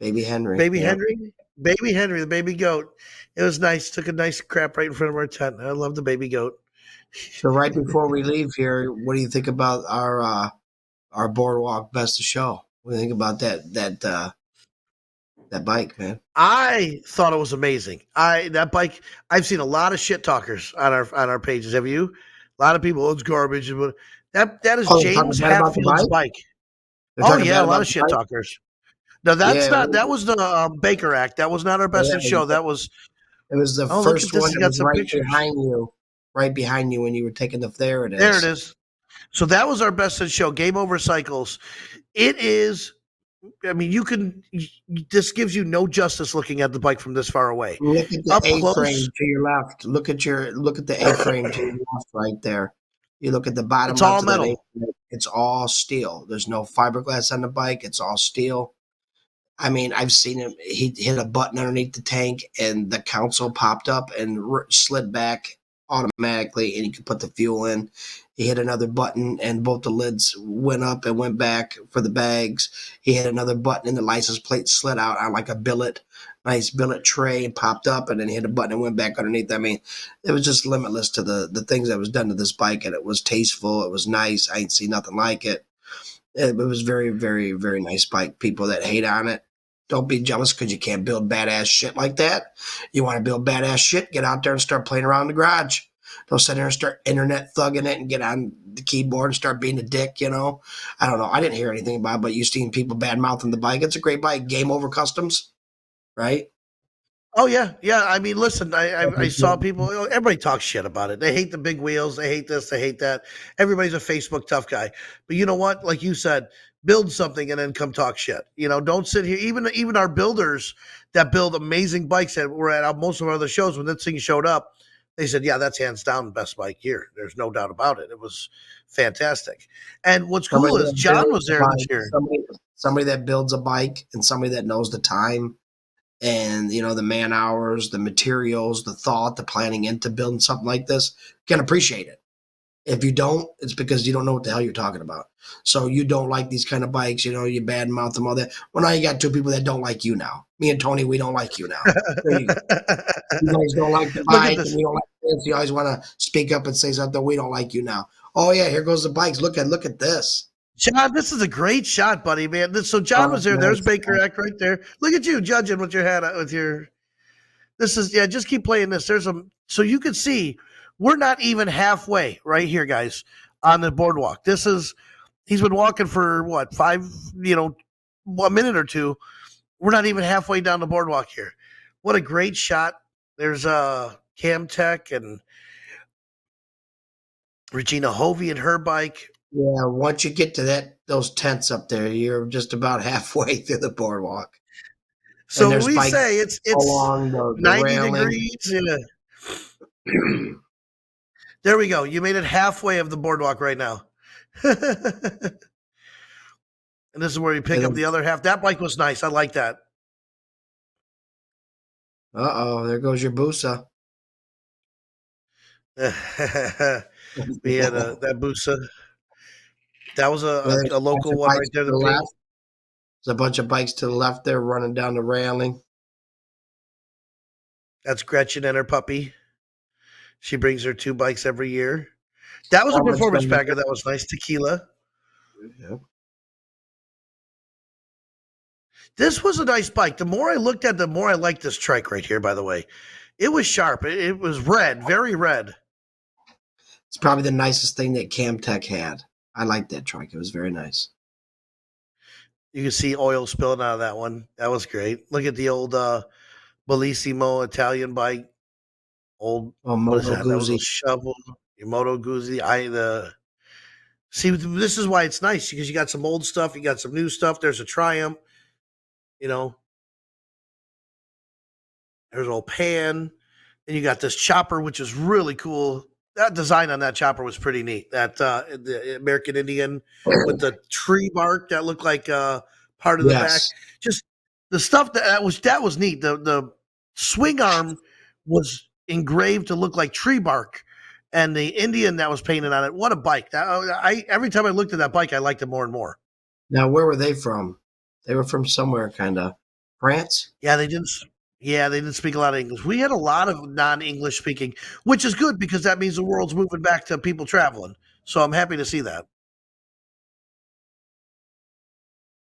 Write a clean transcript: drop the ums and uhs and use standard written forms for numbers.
Baby Henry. Baby Yeah. Henry, baby Henry, the baby goat. It was nice. Took a nice crap right in front of our tent. I love the baby goat. So right before we leave here, what do you think about our boardwalk best of show? What do you think about that bike, man? I thought it was amazing. That bike. I've seen a lot of shit talkers on our pages. Have you? A lot of people. Oh, it's garbage. That is Oh, they're talking James bad about the Hatfield's bike. bike. They're Oh talking yeah, bad a lot about of the shit bike. talkers. No, that's Yeah, not. That was the Baker Act. That was not our best in show. That was. it was the Oh, look at first this. one He that got was some pictures. right behind you when you were taking the. There it There it is. is. So that was our best in show. Game Over Cycles. It is. I mean, you can. This gives you no justice looking at the bike from this far away. Look at the Up close, A-frame to your left. Look at the A-frame to your left right there. You look at the bottom it's left all of that metal. A-frame. It's all steel. There's no fiberglass on the bike. It's all steel. I mean, I've seen him. He hit a button underneath the tank, and the console popped up and slid back automatically, and he could put the fuel in. He hit another button, and both the lids went up and went back for the bags. He hit another button, and the license plate slid out on like a billet, nice billet tray, and popped up, and then hit a button and went back underneath. I mean, it was just limitless to the things that was done to this bike, and it was tasteful. It was nice. I ain't seen nothing like it. It was very, very, very nice bike. People that hate on it, don't be jealous because you can't build badass shit like that. You want to build badass shit, get out there and start playing around in the garage. Don't sit there and start internet thugging it and get on the keyboard and start being a dick, you know? I don't know. I didn't hear anything about it, but you've seen people bad mouthing the bike. It's a great bike. Game Over Customs, right? Oh yeah, yeah. I mean, listen, I saw people. Everybody talks shit about it. They hate the big wheels. They hate this. They hate that. Everybody's a Facebook tough guy. But you know what? Like you said, build something and then come talk shit. You know, don't sit here. Even our builders that build amazing bikes that were at most of our other shows when this thing showed up, they said, "Yeah, that's hands down the best bike here. There's no doubt about it. It was fantastic." And what's Somebody cool is that John builds was a there this bike, year. somebody that builds a bike and somebody that knows the time and the man hours, the materials, the thought, the planning into building something like this, can appreciate it. If you don't, it's because you don't know what the hell you're talking about. So you don't like these kind of bikes, you bad mouth them all that. Well, now you got two people that don't like you now. Me and Tony, we don't like you now. There you go. You guys don't like the Look at bike and this. you don't like this. You always want to speak up and say something. We don't like you now. Oh yeah, here goes the bikes. Look at this. John, this is a great shot, buddy, man. So Oh, John was that's there. There's nice. Baker Act right there. Look at you judging with your hat with your. This is yeah. Just keep playing this. There's a so you can see we're not even halfway right here, guys, on the boardwalk. This is he's been walking for what 5, 1 minute or two. We're not even halfway down the boardwalk here. What a great shot. There's Cam Tech and Regina Hovey and her bike. Yeah, once you get to those tents up there, you're just about halfway through the boardwalk. And So there's we bikes say it's along the 90 railing. degrees. Yeah. There we go. You made it halfway of the boardwalk right now. And this is where you pick And up the then, other half. That bike was nice. I like that. there goes your Busa. We had that Busa. That was Yeah, there's a a bunch local of one bikes right there. to The the pink. left. There's a bunch of bikes to the left there running down the railing. That's Gretchen and her puppy. She brings her 2 bikes every year. That was a Performance performance bender. packer. That was nice. Tequila. Yeah. This was a nice bike. The more I looked at, the more I liked this trike right here. By the way, it was sharp. It was red, very red. It's probably the nicest thing that Camtech had. I like that trike. It was very nice. You can see oil spilling out of that one. That was great. Look at the old Bellissimo Italian bike. Old Oh, what is Moto that? That was a Guzzi. shovel. Your Moto Guzzi. I the see. This is why it's nice because you got some old stuff. You got some new stuff. There's a Triumph. You know, there's an old Pan, and you got this chopper, which is really cool. That design on that chopper was pretty neat. That the American Indian with the tree bark that looked like part of the back. Yes. Just the stuff that was neat. The swing arm was engraved to look like tree bark, and the Indian that was painted on it. What a bike! I every time I looked at that bike, I liked it more and more. Now, where were they from? They were from somewhere, kind of France. Yeah, they didn't speak a lot of English. We had a lot of non-English speaking, which is good because that means the world's moving back to people traveling. So I'm happy to see that.